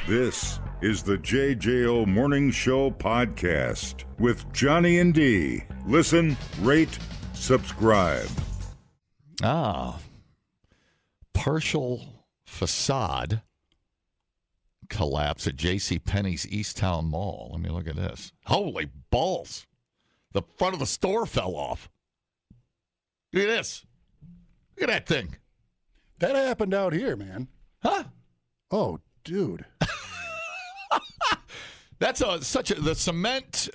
This is the JJO Morning Show podcast with Johnny and D. Listen, rate, subscribe. Partial facade collapse at JCPenney's Easttown Mall. Let me look at this. Holy balls. The front of the store fell off. Look at this. Look at that thing. That happened out here, man. Huh? Oh, dude. That's the cement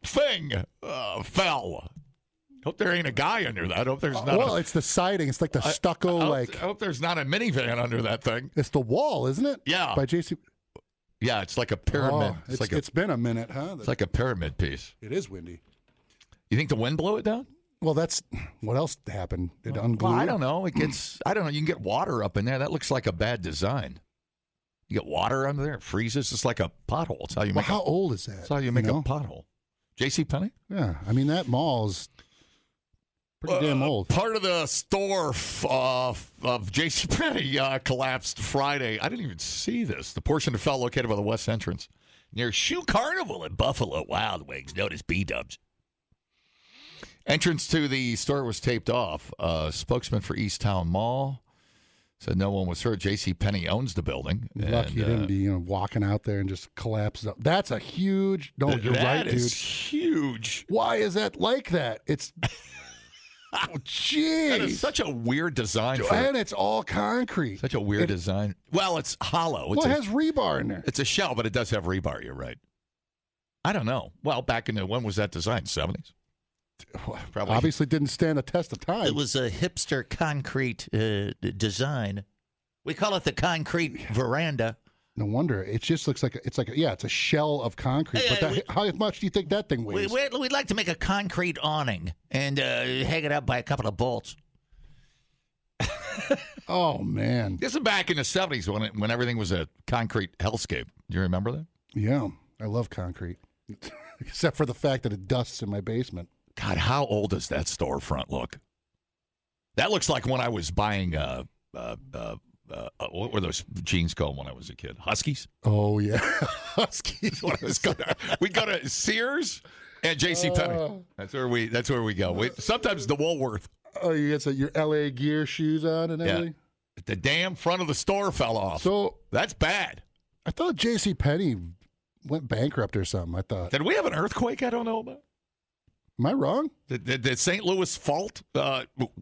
thing fell. Hope there ain't a guy under that. Hope there's not. Well, it's the siding. It's like the stucco. I hope there's not a minivan under that thing. It's the wall, isn't it? Yeah. By JC. Yeah, it's like a pyramid. Oh, it's been a minute, huh? It's like a pyramid piece. It is windy. You think the wind blew it down? Well, that's what else happened. It unglued. Well, I don't know. It gets. I don't know. You can get water up in there. That looks like a bad design. You get water under there, it freezes. It's like a pothole. It's how you make. How old is that? That's how you make a pothole. JCPenney? Yeah, I mean that mall is pretty damn old. Part of the store of JCPenney collapsed Friday. I didn't even see this. The portion that fell located by the west entrance near Shoe Carnival at Buffalo Wild Wings, known as B-Dubs. Entrance to the store was taped off. Spokesman for Easttown Mall said no one was hurt. JCPenney owns the building. Lucky you didn't be walking out there and just collapse up. That's a huge. No, you're right, dude. That is huge. Why is that like that? It's. Oh, jeez. That is such a weird design. And it's all concrete. Such a weird design. Well, it's hollow. It has rebar in there. It's a shell, but it does have rebar. You're right. I don't know. Well, back in when was that design? 70s? Probably. Obviously didn't stand the test of time. It was a hipster concrete design. We call it the concrete veranda. No wonder. It just looks like it's a shell of concrete. But how much do you think that thing weighs? We'd like to make a concrete awning and hang it up by a couple of bolts. Oh, man. This is back in the 70s when everything was a concrete hellscape. Do you remember that? Yeah. I love concrete. Except for the fact that it dusts in my basement. God, how old does that storefront look? That looks like when I was buying, what were those jeans called when I was a kid? Huskies? Oh, yeah. Huskies. We go to Sears and JCPenney. That's where we go. Sometimes the Woolworth. Oh, you got your LA Gear shoes on and everything? Yeah. The damn front of the store fell off. So that's bad. I thought JCPenney went bankrupt or something. I thought. Did we have an earthquake I don't know about? Am I wrong? Did St. Louis fault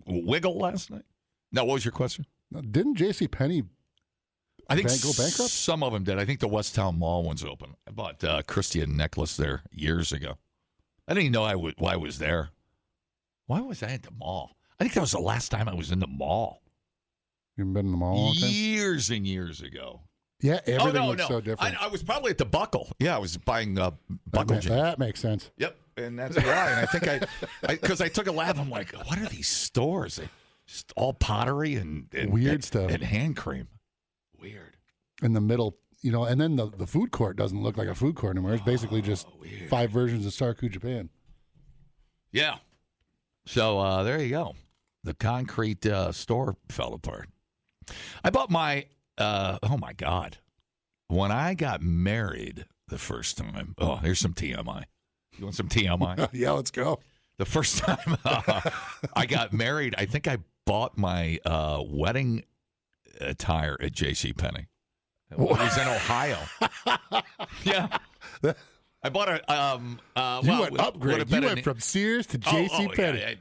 wiggle last night? No, what was your question? No, didn't JCPenney go bankrupt? Some of them did. I think the Westtown Mall one's open. I bought a Christian necklace there years ago. I didn't even know why I was there. Why was I at the mall? I think that was the last time I was in the mall. You haven't been in the mall all the time? Years and years ago. Yeah, everything looks so different. I was probably at the Buckle. Yeah, I was buying Buckle jeans. That makes sense. Yep, and that's why. And I think because I took a lap, I'm like, what are these stores? Just all pottery and weird stuff and hand cream. Weird. In the middle, and then the food court doesn't look like a food court anymore. It's basically just weird. 5 versions of Sarku Japan. Yeah. So there you go. The concrete store fell apart. I bought my. Oh my God. When I got married the first time, here's some TMI. You want some TMI? Yeah, let's go. The first time I got married, I think I bought my wedding attire at JCPenney. It was in Ohio. Yeah. I bought you went upgrade. You went from Sears to JCPenney.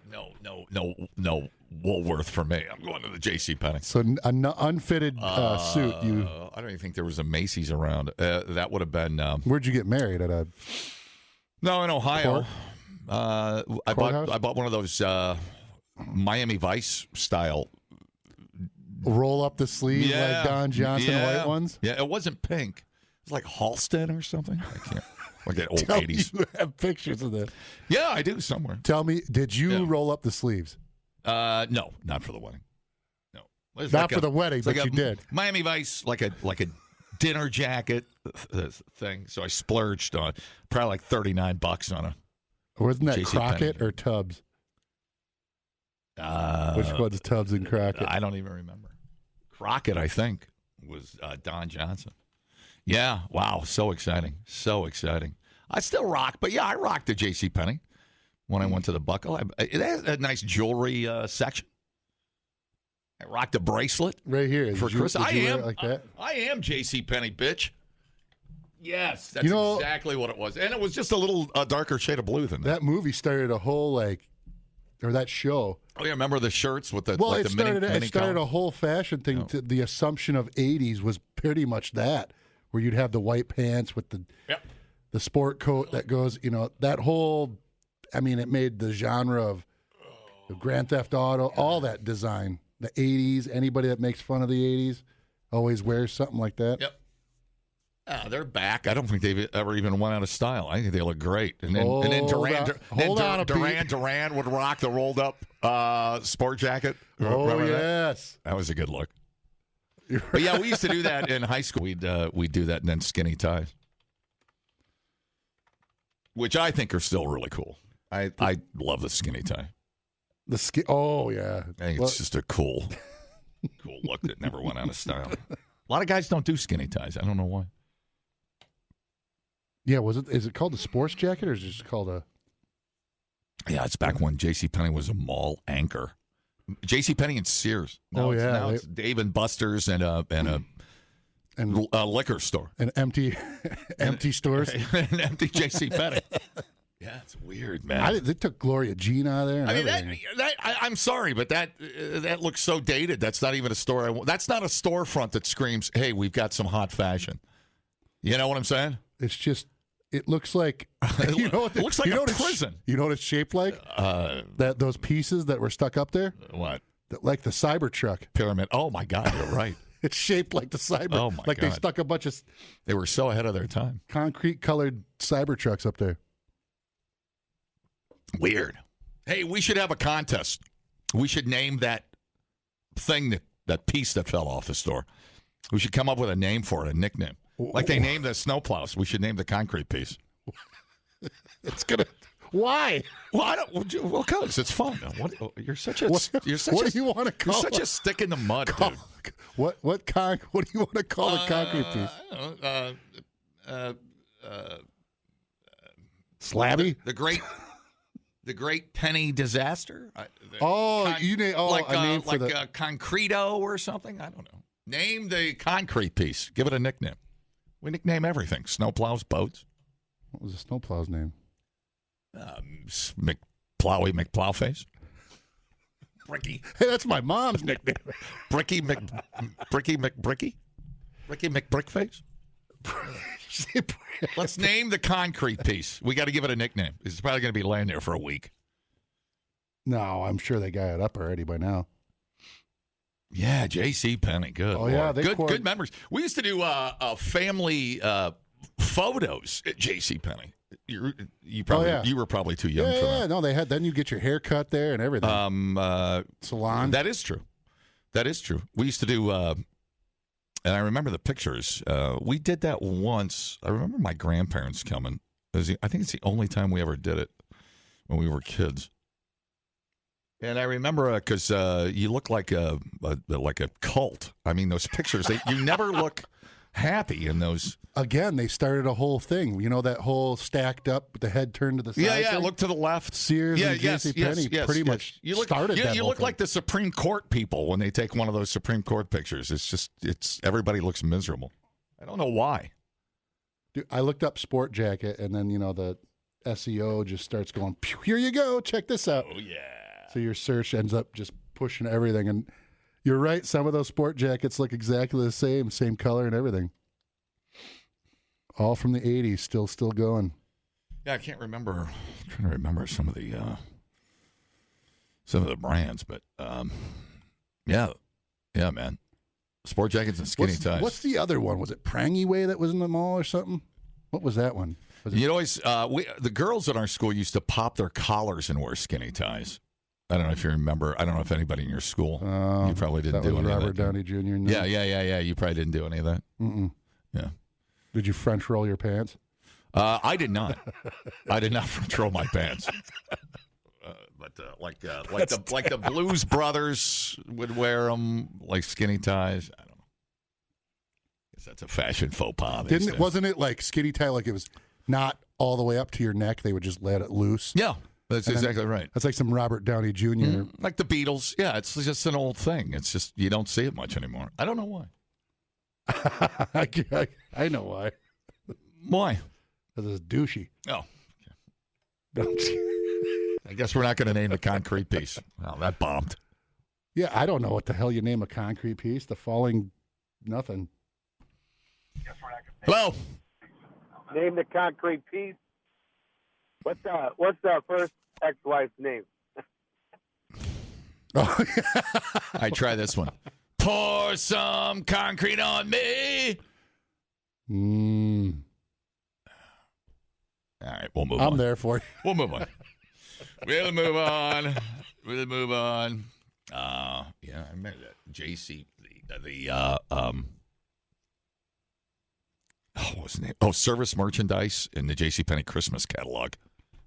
No Woolworth for me. I'm going to the JCPenney. So an unfitted suit. I don't even think there was a Macy's around. That would have been. Where'd you get married at? No, in Ohio. I bought one of those Miami Vice style. Roll up the sleeve like Don Johnson white ones. Yeah, it wasn't pink. It was like Halston or something. I can't. Like that old Tell 80s. Me you have pictures of this. Yeah, I do somewhere. Tell me, did you roll up the sleeves? No, not for the wedding. No, not for the wedding, but you did. Miami Vice, like a dinner jacket thing. So I splurged on probably like $39 on a. Wasn't that Crockett or Tubbs? Which one's Tubbs and Crockett? I don't even remember. Crockett, I think. was Don Johnson. Yeah, wow, so exciting. So exciting. I still rock, but yeah, I rocked the JCPenney when I went to the Buckle. It has a nice jewelry section. I rocked a bracelet right here for Chris. I am like that. I am JCPenney, bitch. Yes, that's exactly what it was. And it was just a little darker shade of blue than that. That movie started a whole, or that show. Oh, yeah, remember the shirts with the it started mini a whole fashion thing. The assumption of 80s was pretty much that, where you'd have the white pants with the sport coat that goes, that whole, it made the genre of Grand Theft Auto, all that design. The 80s, anybody that makes fun of the 80s always wears something like that. Yep. They're back. I don't think they've ever even went out of style. I think they look great. And then Duran would rock the rolled up sport jacket. Remember yes. That was a good look. But yeah, we used to do that in high school. We'd do that and then skinny ties, which I think are still really cool. I love the skinny tie. Oh yeah, I think it's just a cool look that never went out of style. A lot of guys don't do skinny ties. I don't know why. Yeah, is it called a sports jacket or is it just called a? Yeah, it's back when JCPenney was a mall anchor. JCPenney and Sears. Now it's Dave and Buster's and a liquor store. And empty stores. An empty JCPenney. Yeah, it's weird, man. They took Gloria Jean out of there. I'm sorry, but that looks so dated. That's not even a store. That's not a storefront that screams, "Hey, we've got some hot fashion." You know what I'm saying? It's just. It looks like it looks like a prison. You know what it's shaped like? Those pieces that were stuck up there. What? Like the Cybertruck pyramid. Oh my God, you're right. It's shaped like the Cyber. Oh my God. They stuck a bunch of. They were so ahead of their time. Concrete colored Cybertrucks up there. Weird. Hey, we should have a contest. We should name that thing, that piece that fell off the store. We should come up with a name for it, a nickname. Like they named the snowplows. We should name the concrete piece. It's gonna. Why? Well, I don't. Well, because it's fun. You're such a. What do you want to call? You're such a stick in the mud, dude. What do you want to call the concrete piece? Slabby. The Great Penny Disaster. A name for the Concreto or something. I don't know. Name the concrete piece. Give it a nickname. We nickname everything. Snowplows, boats. What was the snowplow's name? McPlowface. Bricky. Hey, that's my mom's nickname. Bricky McBricky. Bricky McBrickface. Let's name the concrete piece. We got to give it a nickname. It's probably going to be laying there for a week. No, I'm sure they got it up already by now. Yeah, JCPenney. Good. Oh, yeah. Good memories. We used to do family photos at JCPenney. You were probably too young for that. Yeah, no, they had. Then you get your hair cut there and everything. Salon. That is true. We used to do, and I remember the pictures. We did that once. I remember my grandparents coming. I think it's the only time we ever did it when we were kids. And I remember because you look like a cult. I mean, those pictures. You never look happy in those. Again, they started a whole thing. You know that whole stacked up, the head turned to the side. Yeah. Thing? Look to the left. Sears and JCPenney pretty much started that. You look like the Supreme Court people when they take one of those Supreme Court pictures. It's everybody looks miserable. I don't know why. Dude, I looked up sport jacket, and then the SEO just starts going. Here you go. Check this out. Oh yeah. So your search ends up just pushing everything. And you're right, some of those sport jackets look exactly the same color and everything. All from the 80s, still going. Yeah, I can't remember. I'm trying to remember some of the brands, but yeah, man. Sport jackets and skinny ties. What's the other one? Was it Prangy Way that was in the mall or something? What was that one? The girls in our school used to pop their collars and wear skinny ties. I don't know if you remember. I don't know if anybody in your school. You probably didn't do any of that. Robert Downey Jr. No. Yeah. You probably didn't do any of that. Mm-mm. Yeah. Did you French roll your pants? I did not. I did not French roll my pants. But like the Blues Brothers would wear them like skinny ties. I don't know. That's a fashion faux pas. Wasn't it like skinny tie? Like it was not all the way up to your neck. They would just let it loose. Yeah, that's exactly right. That's like some Robert Downey Jr. Like the Beatles. Yeah, it's just an old thing. It's just you don't see it much anymore. I don't know why. I know why. Why? Because it's douchey. Oh. I guess we're not going to name the concrete piece. Oh, that bombed. Yeah, I don't know what the hell you name a concrete piece. The falling nothing. Hello. Name the concrete piece. What's the first ex-wife's name? Oh, I try this one. Pour some concrete on me. All right, we'll move on. I'm there for you. We'll move on. We'll move on. We'll move on. Yeah, I remember that. JC, what was his name? Oh, Service Merchandise in the JCPenney Christmas catalog.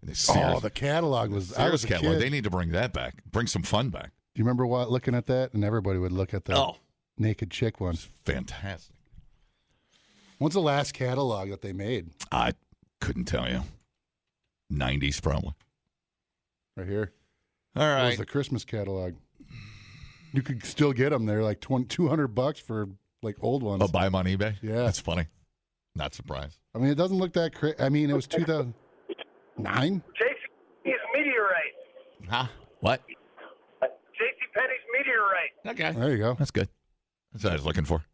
The catalog was. I was a catalog. kid. They need to bring that back. Bring some fun back. Do you remember looking at that? And everybody would look at the naked chick one. Fantastic. When's the last catalog that they made? I couldn't tell you. 90s probably. Right here. All right. It was the Christmas catalog. You could still get them. They're like $200 for like old ones. Oh, buy them on eBay? Yeah. That's funny. Not surprised. I mean, it doesn't look that crazy. I mean, it was 2009. JCPenney's Meteorite. Huh? What? JCPenney's Meteorite. Okay. There you go. That's good. That's what I was looking for.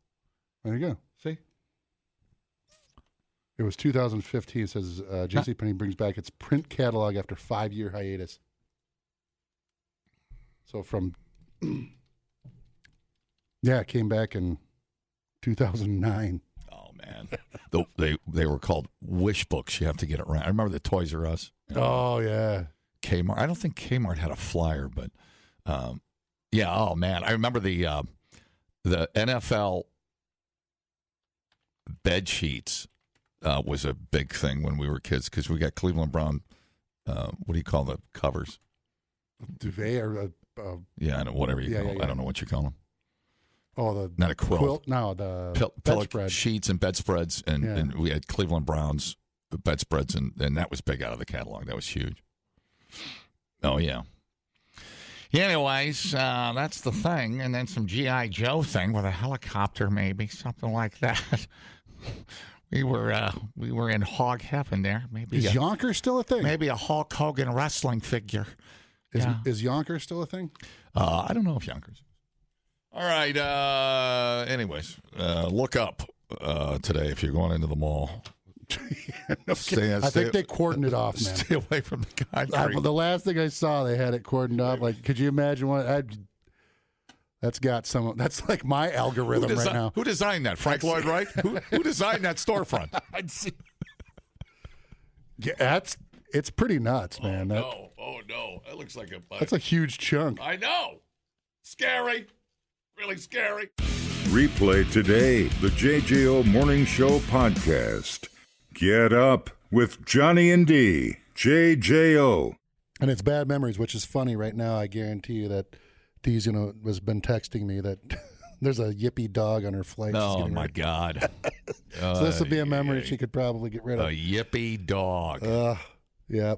There you go. See? It was 2015. It says JCPenney brings back its print catalog after 5-year hiatus. So from... Yeah, it came back in 2009. Oh, man. They were called wish books. You have to get it right. I remember the Toys R Us. Oh, yeah. Kmart. I don't think Kmart had a flyer, but yeah. Oh man, I remember the NFL bed sheets was a big thing when we were kids because we got Cleveland Brown. What do you call the covers? Duvet or yeah, I know, whatever you call them. yeah. I don't know what you call them. Oh, not a quilt. No, the pillow bedspread. sheets and bedspreads, and we had Cleveland Browns bedspreads, and that was big out of the catalog. That was huge. Oh, yeah. Anyways, that's the thing. And then some G.I. Joe thing with a helicopter, maybe, something like that. We were in hog heaven there. Maybe Is Yonkers still a thing? Maybe a Hulk Hogan wrestling figure. Is Yonkers still a thing? I don't know if Yonkers. All right. Anyways, look up today if you're going into the mall. I think they cordoned it off, man. Stay away from the concrete. The last thing I saw, they had it cordoned off. Like, could you imagine what? That's like my algorithm right now. Who designed that? Frank Lloyd Wright? Who designed that storefront? I'd see. Yeah, it's pretty nuts, man. Oh no! That looks like that's a huge chunk. I know. Scary. Really scary. Replay today the JJO Morning Show podcast. Get up with Johnny and D. JJO. And it's bad memories, which is funny right now. I guarantee you that Dee's has been texting me that there's a yippy dog on her flight. Oh my God! So this would be a memory she could probably get rid of. A yippy dog. Yeah.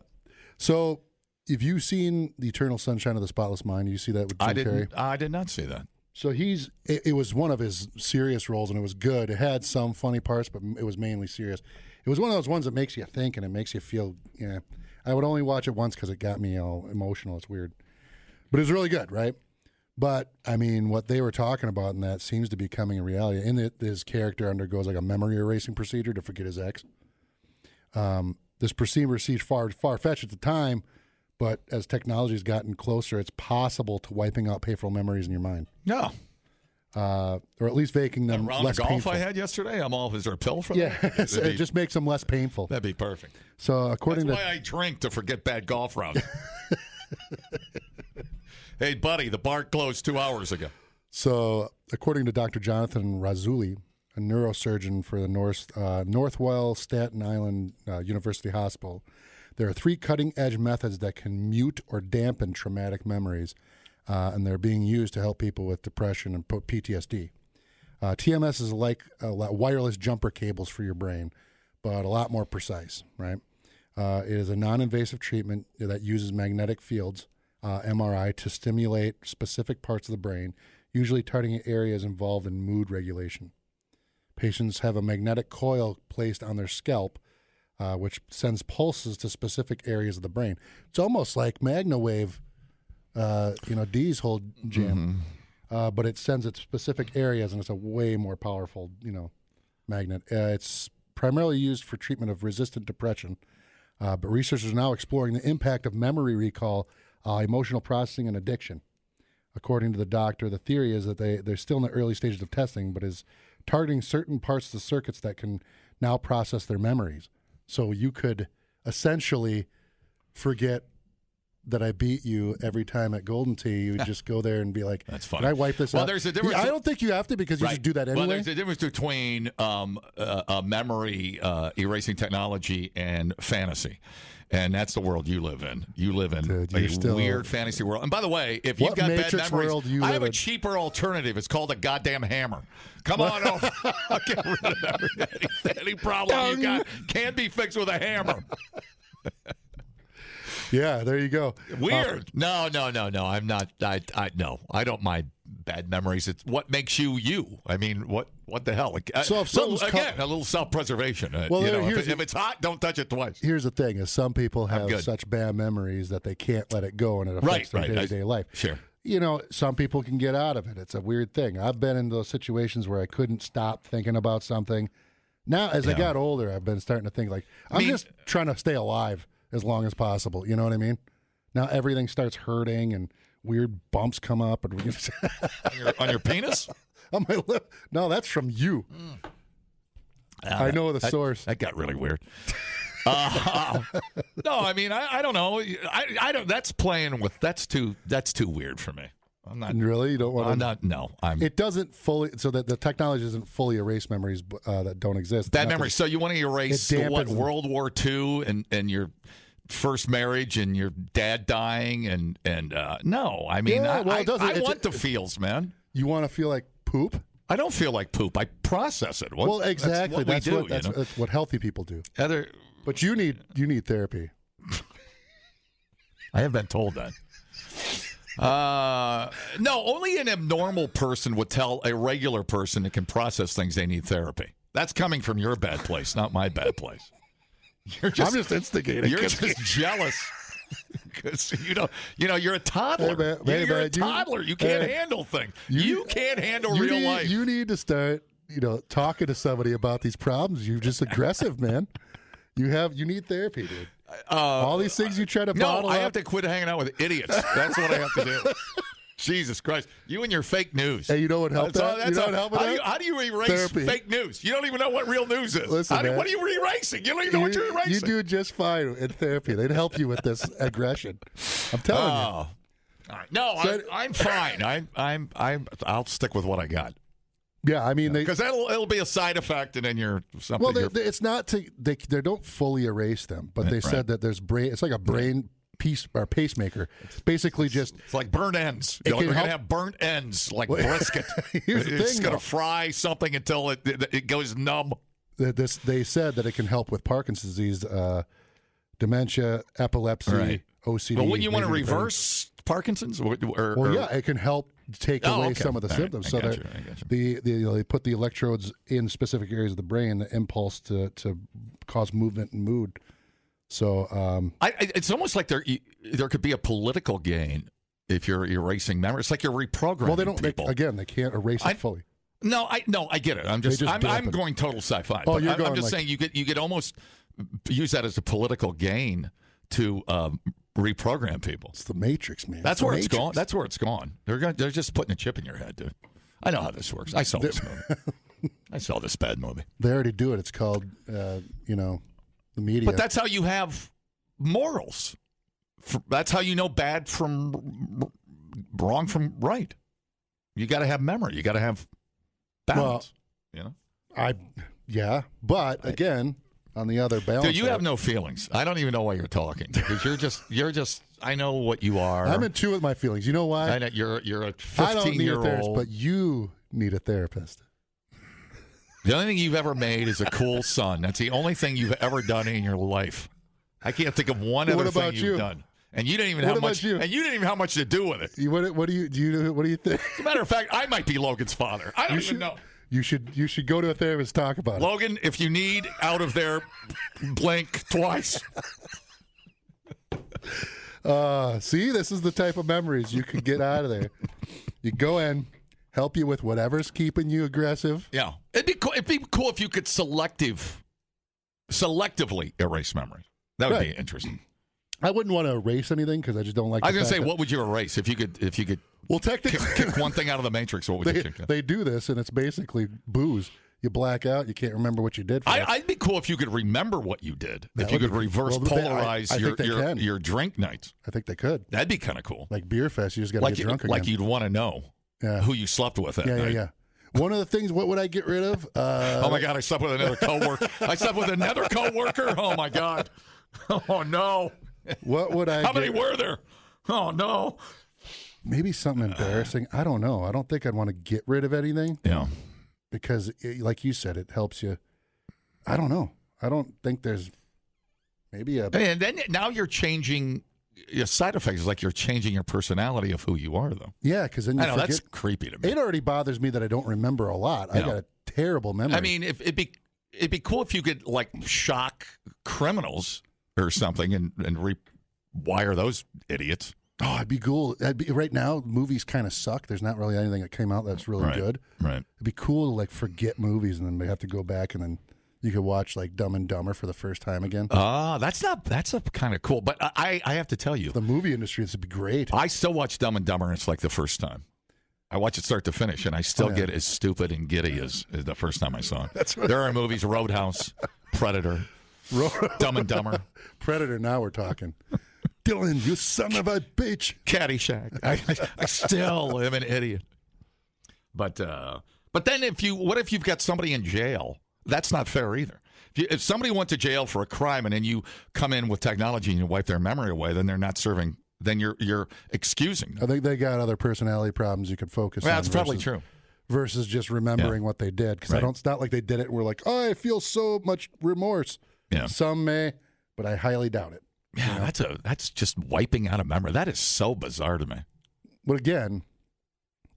So, have you seen The Eternal Sunshine of the Spotless Mind? You see that with Jim Carrey? I did not see that. So it was one of his serious roles, and it was good. It had some funny parts, but it was mainly serious. It was one of those ones that makes you think and it makes you feel. Yeah, I would only watch it once because it got me all emotional. It's weird, but it was really good, right? But I mean, what they were talking about in that seems to be becoming a reality. In it, his character undergoes like a memory erasing procedure to forget his ex. This procedure seemed far-fetched at the time, but as technology has gotten closer, it's possible to wiping out painful memories in your mind. No. Or at least making them less golf painful. I had yesterday, I'm all. Is there a pill for that? Yeah, it just makes them less painful. That'd be perfect. So according That's why I drink to forget bad golf rounds. Hey, buddy, the bar closed 2 hours ago. So according to Dr. Jonathan Razzulli, a neurosurgeon for the Northwell Staten Island University Hospital, there are 3 cutting-edge methods that can mute or dampen traumatic memories, and they're being used to help people with depression and PTSD. TMS is like wireless jumper cables for your brain, but a lot more precise, right? It is a non-invasive treatment that uses magnetic fields, MRI, to stimulate specific parts of the brain, usually targeting areas involved in mood regulation. Patients have a magnetic coil placed on their scalp, which sends pulses to specific areas of the brain. It's almost like MagnaWave, Dee's whole jam, but it sends it specific areas, and it's a way more powerful, magnet. It's primarily used for treatment of resistant depression, but researchers are now exploring the impact of memory recall, emotional processing, and addiction. According to the doctor, the theory is that they're still in the early stages of testing, but is targeting certain parts of the circuits that can now process their memories. So you could essentially forget that I beat you every time at Golden Tee. You would just go there and be like, "That's funny. Can I wipe this out?" There's a difference. I don't think you have to, because you just do that anyway. Well, there's a difference between memory erasing technology and fantasy. And that's the world you live in. You live in a weird fantasy world. And by the way, if you've got bad memories, I have a cheaper alternative. It's called a goddamn hammer. Come on over. I'll get rid of any problem you got. Can be fixed with a hammer. Yeah, there you go. Weird. No. I'm not. No. I don't mind bad memories. It's what makes you you. I mean, what the hell? So if a little self-preservation. Well, if it's hot, don't touch it twice. Here's the thing: is some people have such bad memories that they can't let it go, and it affects their day-to-day life. Sure. Some people can get out of it. It's a weird thing. I've been in those situations where I couldn't stop thinking about something. Now, as I got older, I've been starting to think like, I'm just trying to stay alive as long as possible. You know what I mean? Now everything starts hurting and weird bumps come up. And on your penis? On my lip. No, that's from you. I know the source. That got really weird. No, I mean, I don't know. I don't. That's playing with. That's too weird for me. I'm not really. You don't want to. I'm not. No, It doesn't fully. So that the technology doesn't fully erase memories that don't exist. Bad memories. So you want to erase World War II and your first marriage and your dad dying and no. I mean, I want the feels, man. You want to feel like poop? I don't feel like poop. I process it. Well, exactly. That's what healthy people do. But you need therapy. I have been told that. No, only an abnormal person would tell a regular person that can process things they need therapy. That's coming from your bad place, not my bad place. I'm just instigating. You're just jealous. Because you're a toddler. You're a toddler. You can't handle things. You can't handle real life. You need to start, talking to somebody about these problems. You're just aggressive, man. You need therapy, dude. All these things you try to bottle up. I have to quit hanging out with idiots. That's what I have to do. Jesus Christ. You and your fake news. Hey, you know what helped that? How do you erase fake news? You don't even know what real news is. Listen, what are you erasing? You don't even know what you're erasing. You do just fine in therapy. They'd help you with this aggression. I'm telling you. All right. No, I'm fine. I'll stick with what I got. Yeah, I mean, because it'll be a side effect, and then you're something. Well, it's not they don't fully erase them, but they said that there's brain. It's like a brain piece or pacemaker. Basically, it's like burnt ends. You're going to have burnt ends like brisket. Here's the thing, it's going to fry something until it goes numb. They said that it can help with Parkinson's disease, dementia, epilepsy, OCD. But wouldn't you want to reverse Parkinson's? Yeah, it can help take away some of the symptoms. So that they put the electrodes in specific areas of the brain, the impulse to cause movement and mood. So it's almost like there could be a political gain if you're erasing memory. It's like you're reprogramming. Well, they don't. People. They can't erase it fully. No, I get it. I'm going total sci-fi. Oh, I'm just saying you could almost use that as a political gain to reprogram people. It's the Matrix, man. That's where it's gone. That's where it's gone. They're just putting a chip in your head, dude. I know how this works. I saw this movie. I saw this bad movie. They already do it. It's called, the media. But that's how you have morals. That's how you know bad from wrong from right. You got to have memory. You got to have balance. But again, on the other balance, dude, you have no feelings. I don't even know why you're talking because you're just. I know what you are. I'm in tune with my feelings. You know why? I know you're a 15-year-old. I don't need a therapist, but you need a therapist. The only thing you've ever made is a cool son. That's the only thing you've ever done in your life. I can't think of one other thing you've done. And you didn't even have much. And you didn't even have much to do with it. What do you think? As a matter of fact, I might be Logan's father. I don't even know. You should go to a therapist, talk about it. Logan, if you need out of there, blink twice. See, this is the type of memories you could get out of there. You go in, help you with whatever's keeping you aggressive. Yeah, it'd be cool if you could selectively erase memories. That would be interesting. I wouldn't want to erase anything because I just don't like. I was going to say, what would you erase if you could? Well, technically, kick one thing out of the Matrix. What would you kick? They do this, and it's basically booze. You black out. You can't remember what you did. I'd be cool if you could remember what you did. If you could reverse polarize your drink nights. I think they could. That'd be kind of cool. Like beer fest, you just got to get drunk again. Like you'd want to know who you slept with that night. Yeah. One of the things, what would I get rid of? Oh my God, I slept with another coworker. Oh my God. Oh no. What would I? How many were there? Oh no. Maybe something embarrassing. I don't know. I don't think I'd want to get rid of anything. Yeah. Because, like you said, it helps you. I don't know. I don't think there's maybe a. And then now you're changing. Your side effects is like you're changing your personality of who you are, though. Yeah, because then you forget. That's creepy to me. It already bothers me that I don't remember a lot. I got a terrible memory. I mean, if it'd be cool if you could like shock criminals or something and rewire those idiots. Oh, it'd be cool. Right now, movies kind of suck. There's not really anything that came out that's really good. Right. It'd be cool to like forget movies and then they have to go back and then you could watch like Dumb and Dumber for the first time again. That's a kind of cool. But I have to tell you, the movie industry, this would be great. I still watch Dumb and Dumber and it's like the first time. I watch it start to finish and I still get as stupid and giddy as the first time I saw it. There are movies, Roadhouse, Predator, Dumb and Dumber. Predator, now we're talking. Dylan, you son of a bitch. Caddyshack. I still am an idiot. But then what if you've got somebody in jail? That's not fair either. If somebody went to jail for a crime and then you come in with technology and you wipe their memory away, then they're not serving. Then you're excusing them. I think they got other personality problems you could focus on. That's probably true. Versus just remembering what they did. Because it's not like they did it and we're like, oh, I feel so much remorse. Yeah. Some may, but I highly doubt it. Yeah, that's just wiping out a memory. That is so bizarre to me. But again,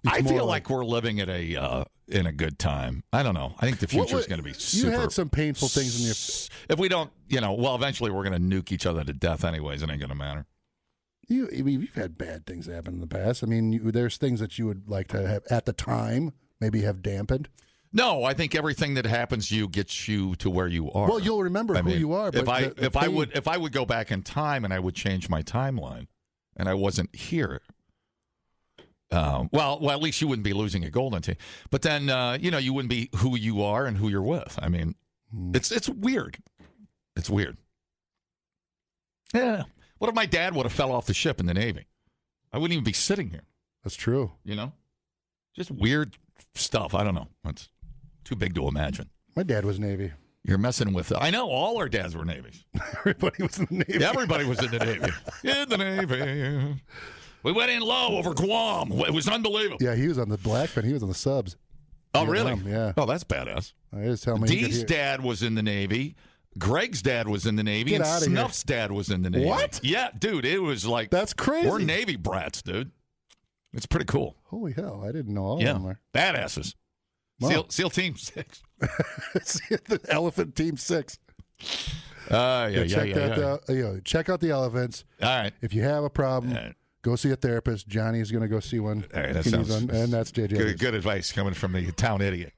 I feel like we're living at in a good time. I don't know. I think the future is going to be super. You had some painful things in your. If we don't, eventually we're going to nuke each other to death anyways. It ain't going to matter. You've had bad things happen in the past. I mean, there's things that you would like to have at the time maybe have dampened. No, I think everything that happens to you gets you to where you are. Well, you'll remember who you are. But if I would go back in time and I would change my timeline, and I wasn't here, well, at least you wouldn't be losing a golden tee. But then you wouldn't be who you are and who you're with. I mean, it's weird. It's weird. Yeah. What if my dad would have fell off the ship in the Navy? I wouldn't even be sitting here. That's true. Just weird stuff. I don't know. It's too big to imagine. My dad was Navy. You're messing with. I know all our dads were Navies. Everybody was in the Navy. Everybody was in the Navy. In the Navy. We went in low over Guam. It was unbelievable. Yeah, he was on the Blackfin. He was on the subs. Oh, really? Yeah. Oh, that's badass. Dee's dad was in the Navy. Greg's dad was in the Navy. And Snuff's dad was in the Navy. What? Yeah, dude. It was like. That's crazy. We're Navy brats, dude. It's pretty cool. Holy hell. I didn't know all of them were. Badasses. Wow. SEAL Team 6. The Elephant Team 6. Check out the elephants. All right. If you have a problem, go see a therapist. Johnny's going to go see one. All right, that sounds and that's JJO. Good advice coming from the town idiot.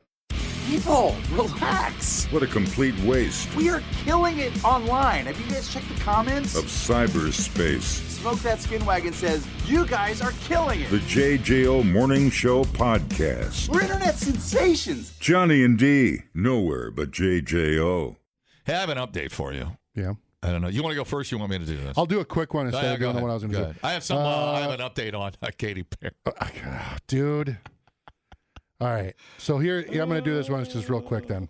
People, relax. What a complete waste We are killing it online. Have you guys checked the comments? of cyberspace. Smoke That Skin Wagon says, you guys are killing it. The JJO Morning Show Podcast. We're internet sensations. Johnny and D, nowhere but JJO. Hey, I have an update for you. Yeah. I don't know. You want to go first? You want me to do this? I'll do a quick one instead of doing the one I was going to do. I have some. I have an update on Katy Perry. Dude. All right. So here, I'm going to do this one just real quick then.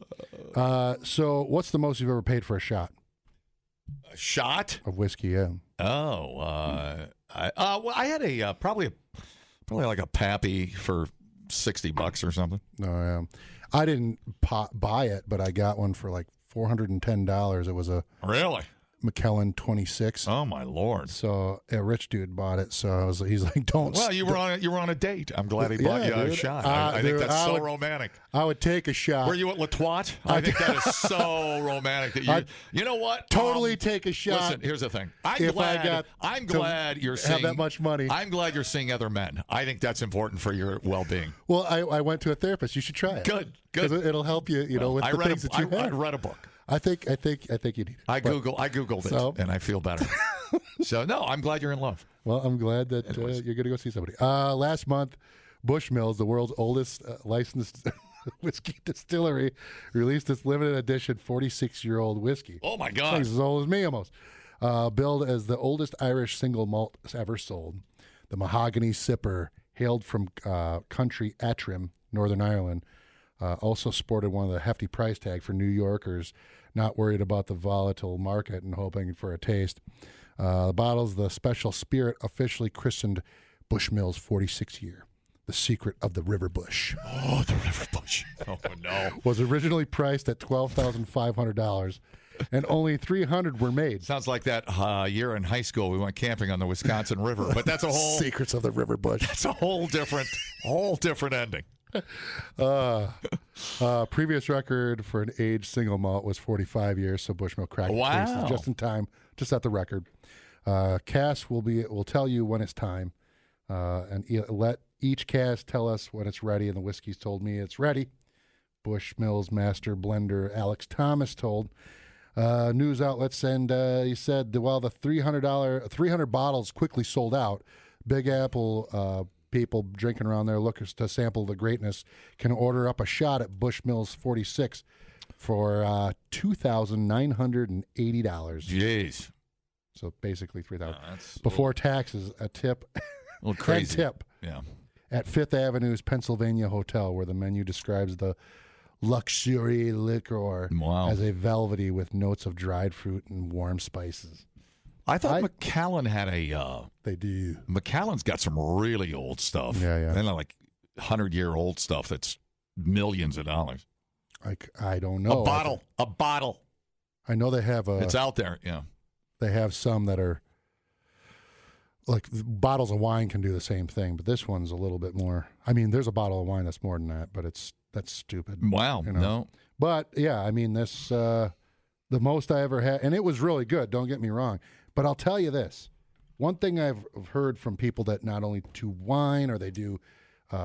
So what's the most you've ever paid for a shot? A shot of whiskey, yeah. Oh, I had probably like a Pappy for $60 or something. Oh, yeah. I didn't buy it, but I got one for like $410. It was a Really? McKellen 26. Oh my Lord! So a rich dude bought it. So he's like, "Don't." Well, you were on a date. I'm glad he bought you a shot. I think that's so romantic. I would take a shot. Were you at Latoit? I think that is so romantic. That you know what? Totally take a shot. Listen, here's the thing. I'm glad you're seeing have that much money. I'm glad you're seeing other men. I think that's important for your well-being. Well, I went to a therapist. You should try it. Good. It'll help you. You know, with the things that you have. I read a book. I think you need it. I googled it, and I feel better. So no, I'm glad you're in love. Well, I'm glad that you're going to go see somebody. Last month, Bushmills, the world's oldest licensed whiskey distillery, released its limited edition 46-year-old whiskey. Oh my God! It's as old as me almost. Billed as the oldest Irish single malt ever sold, the Mahogany Sipper, hailed from country Antrim, Northern Ireland, also sported one of the hefty price tag for New Yorkers not worried about the volatile market and hoping for a taste. The bottle's the special spirit officially christened Bushmills 46 year. The secret of the River Bush. Oh, the River Bush. Oh, no. Was originally priced at $12,500, and only 300 were made. Sounds like that year in high school we went camping on the Wisconsin River, but that's a whole... Secrets of the River Bush. That's a whole different ending. Previous record for an aged single malt was 45 years, so Bushmill cracked it just in time, just at the record. Cass will tell you when it's time, and let each cask tell us when it's ready, and the whiskey's told me it's ready. Bushmill's master blender Alex Thomas told news outlets, and he said while the $300 bottles quickly sold out, Big Apple people drinking around there looking to sample the greatness can order up a shot at Bushmills 46 for $2,980. Jeez. So basically $3,000 before taxes. A tip, a little crazy. Yeah. At Fifth Avenue's Pennsylvania Hotel, where the menu describes the luxury liquor as a velvety with notes of dried fruit and warm spices. I thought Macallan had a... they do. Macallan's got some really old stuff. Yeah. And like 100-year-old stuff that's millions of dollars. I don't know. A bottle. I know they have It's out there, yeah. They have some that are... Like, bottles of wine can do the same thing, but this one's a little bit more... I mean, there's a bottle of wine that's more than that, but that's stupid. Wow, you know? No. But, yeah, I mean, this... the most I ever had... And it was really good, don't get me wrong. But I'll tell you this. One thing I've heard from people that not only do wine or they do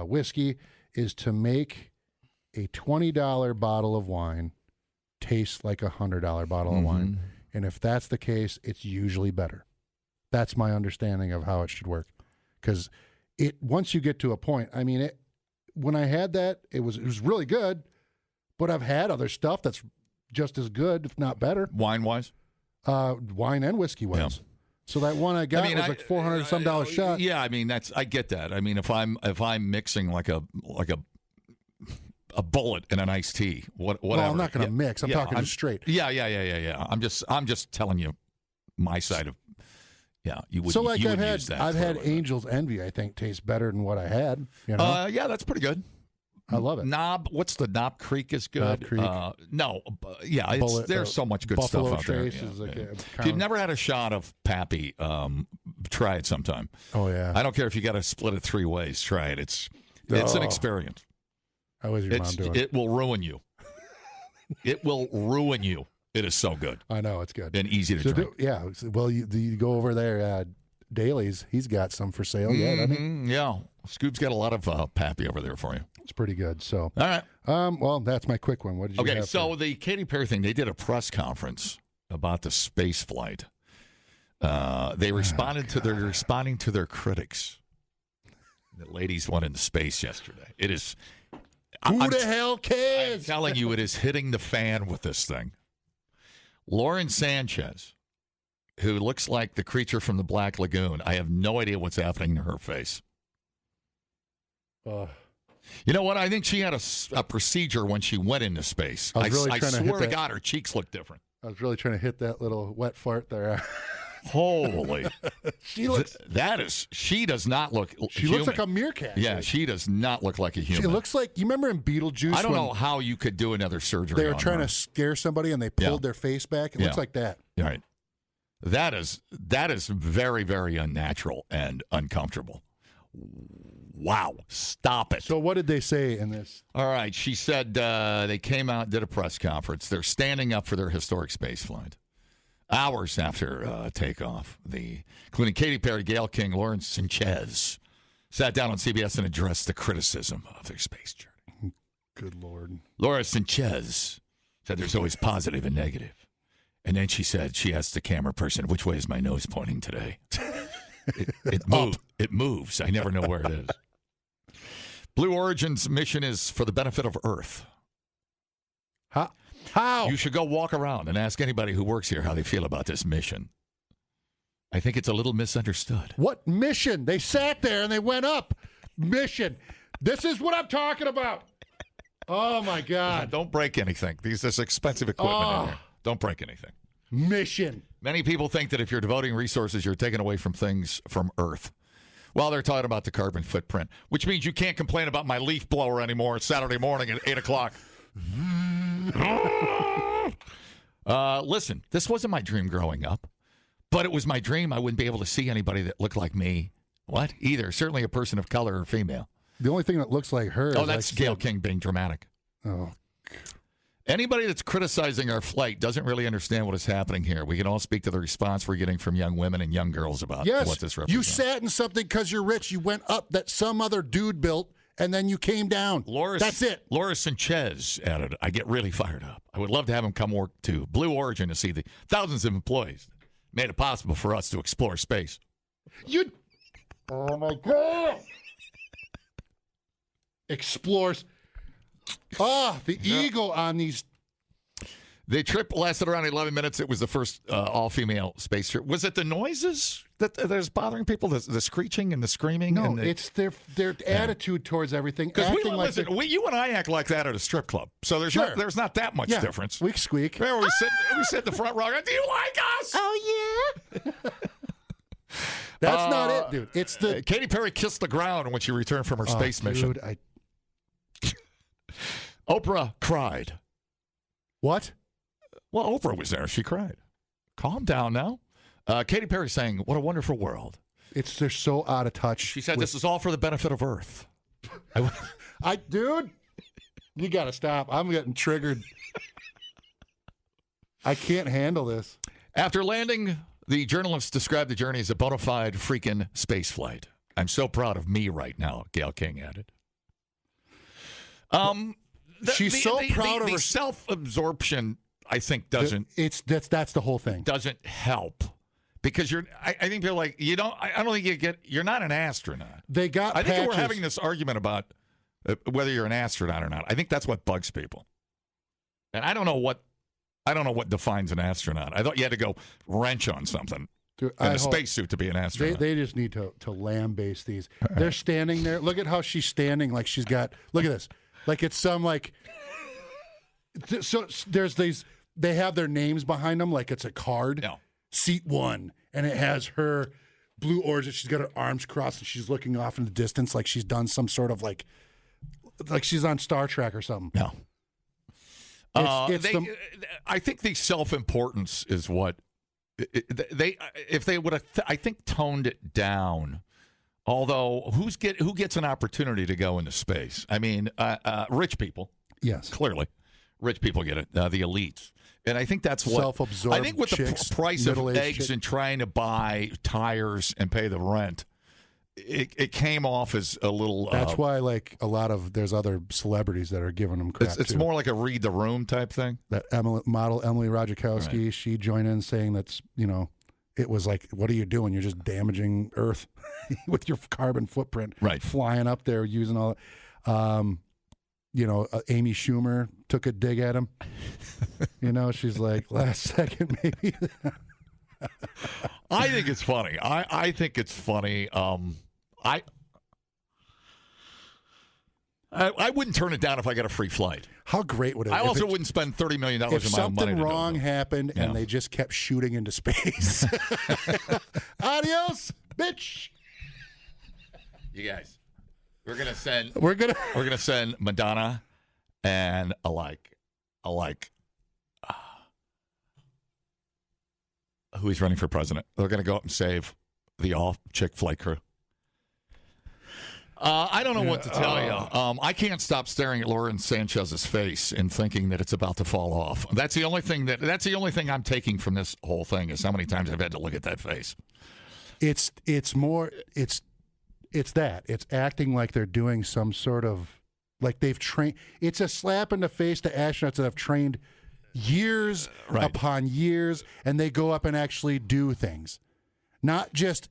whiskey is to make a $20 bottle of wine taste like a $100 bottle of wine. And if that's the case, it's usually better. That's my understanding of how it should work. Because once you get to a point, I mean, when I had that, it was really good, but I've had other stuff that's just as good, if not better. Wine-wise? Wine and whiskey wise. Yeah. So that one I got was like $400 some shot. Yeah, I mean I get that. I mean if I'm mixing like a bullet in an iced tea, whatever. Well, I'm not going to mix. I'm talking just straight. Yeah. I'm just telling you my side of. Yeah, you would. So like I've had Angel's Envy. I think tastes better than what I had. You know? Yeah, that's pretty good. I love it. What's the Knob Creek is good. Knob Creek. There's so much good Buffalo stuff out Trace there. Is like if you've never had a shot of Pappy, try it sometime. Oh yeah. I don't care if you got to split it 3 ways. Try it. It's an experience. How is your mom doing? It will ruin you. It will ruin you. It is so good. I know it's good and easy to drink. Well, you go over there. Daly's, he's got some for sale yet, hasn't he? Yeah. Scoop's got a lot of Pappy over there for you. It's pretty good. So, all right. Well, that's my quick one. What did you have? Okay, so the Katy Perry thing, they did a press conference about the space flight. They're responding to their critics. The ladies went into space yesterday. It is. Who the hell cares? I'm telling you, it is hitting the fan with this thing. Lauren Sanchez, who looks like the creature from the Black Lagoon. I have no idea what's happening to her face. You know what? I think she had a procedure when she went into space. I swear to God, her cheeks look different. I was really trying to hit that little wet fart there. Holy. She looks. She does not look She human. looks like a meerkat. Yeah, she does not look like a human. She looks like, you remember in Beetlejuice? I don't when know how you could do another surgery. they were on trying her. to scare somebody and they pulled their face back. It looks like that. Right. That is very, very unnatural and uncomfortable. Wow. Stop it. So what did they say in this? All right. She said they came out, did a press conference. They're standing up for their historic space flight. Hours after takeoff, including Katy Perry, Gayle King, Lawrence Sanchez, sat down on CBS and addressed the criticism of their space journey. Good Lord. Laura Sanchez said there's always positive and negative. And then she said, she asked the camera person, which way is my nose pointing today? It moves. I never know where it is. Blue Origin's mission is for the benefit of Earth. How? You should go walk around and ask anybody who works here how they feel about this mission. I think it's a little misunderstood. What mission? They sat there and they went up. Mission. This is what I'm talking about. Oh, my God. Don't break anything. There's expensive equipment in here. Don't break anything. Mission. Many people think that if you're devoting resources, you're taking away from things from Earth. Well, they're talking about the carbon footprint, which means you can't complain about my leaf blower anymore. It's Saturday morning at 8 o'clock. Listen, this wasn't my dream growing up, but it was my dream I wouldn't be able to see anybody that looked like me. What? Either. Certainly a person of color or female. The only thing that looks like her is that's Gayle King being dramatic. Oh, Anybody that's criticizing our flight doesn't really understand what is happening here. We can all speak to the response we're getting from young women and young girls about what this represents. You sat in something because you're rich. You went up that some other dude built, and then you came down. That's it. Laura Sanchez added, I get really fired up. I would love to have him come work to Blue Origin to see the thousands of employees that made it possible for us to explore space. Oh, my God. Explores. The ego on these. The trip lasted around 11 minutes. It was the first all-female space trip. Was it the noises that's bothering people, the screeching and the screaming? No, it's their attitude towards everything. Because you and I act like that at a strip club, so there's not that much difference. We squeak. We sit in the front row. Do you like us? Oh yeah. That's not it, dude. It's the Katy Perry kissed the ground when she returned from her space mission. Dude, Oprah cried. What? Well, Oprah was there. She cried. Calm down now. Katy Perry saying, "What a wonderful world." They're so out of touch. She said, "This is all for the benefit of Earth." Dude, you got to stop. I'm getting triggered. I can't handle this. After landing, the journalists described the journey as a bona fide freaking space flight. I'm so proud of me right now, Gayle King added. She's so proud of her self-absorption. I think doesn't. That's the whole thing. Doesn't help because I think people are like you don't. I don't think you're not an astronaut. They got. I think we're having this argument about whether you're an astronaut or not. I think that's what bugs people. And I don't know what defines an astronaut. I thought you had to go wrench on something. Dude, in a spacesuit to be an astronaut. They just need to lambaste these. They're standing there. Look at how she's standing like she's got. Look at this. Like it's some like. So there's these. They have their names behind them like it's a card. No. Seat 1, and it has her Blue Origin. She's got her arms crossed and she's looking off in the distance like she's done some sort of like she's on Star Trek or something. No. I think the self-importance is what if they would have I think toned it down. Although who gets an opportunity to go into space? I mean, rich people. Yes, clearly, rich people get it. The elites, and I think that's what self-absorbed. I think with chicks, the price of eggs chicks. and trying to buy tires and pay the rent. It came off as a little. That's why, like a lot of there's other celebrities that are giving them crap. It's more like a read the room type thing. That model Emily Ratajkowski, right. She joined in saying that's it was like, what are you doing? You're just damaging Earth with your carbon footprint. Right, flying up there using all. Amy Schumer took a dig at him. She's like, last second maybe. I think it's funny. I think it's funny. I wouldn't turn it down if I got a free flight. How great would it be? I also wouldn't spend $30 million in my own money. If something to wrong happened and they just kept shooting into space. Adios, bitch. You guys, we're gonna send Madonna and who he's running for president. They're gonna go up and save the all-chick flight crew. I don't know what to tell you. I can't stop staring at Lauren Sanchez's face and thinking that it's about to fall off. That's the only thing I'm taking from this whole thing is how many times I've had to look at that face. It's acting like they're doing some sort of, like they've trained. It's a slap in the face to astronauts that have trained years upon years, and they go up and actually do things. Not just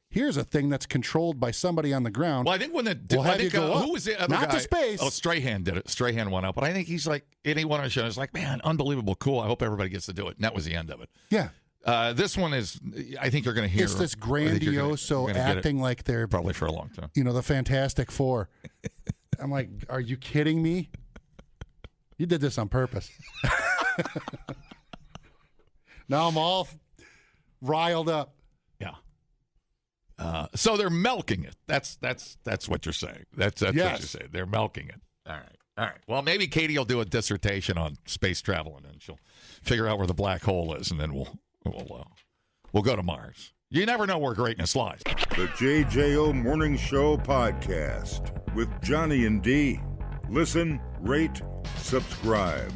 here's a thing that's controlled by somebody on the ground. Well, I think when who was the other not guy? To space. Oh, Strahan did it. Strahan went up, but I think he's like, and he went on a show. It's like, man, unbelievable, cool. I hope everybody gets to do it. And that was the end of it. Yeah. This one is, I think you're going to hear. It's this grandiose acting like they're probably for a long time. The Fantastic Four. I'm like, are you kidding me? You did this on purpose. Now I'm all riled up. Yeah. So they're milking it. That's what you're saying. That's what you're saying. They're milking it. All right. Well, maybe Katy will do a dissertation on space travel, and then she'll figure out where the black hole is, and then we'll go to Mars. You never know where greatness lies. The JJO Morning Show podcast with Johnny and D. Listen, rate, subscribe.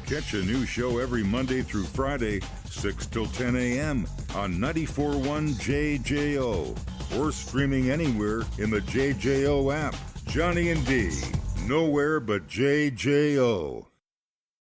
Catch a new show every Monday through Friday, 6 till 10 a.m. on 94.1 JJO or streaming anywhere in the JJO app. Johnny and D, nowhere but JJO.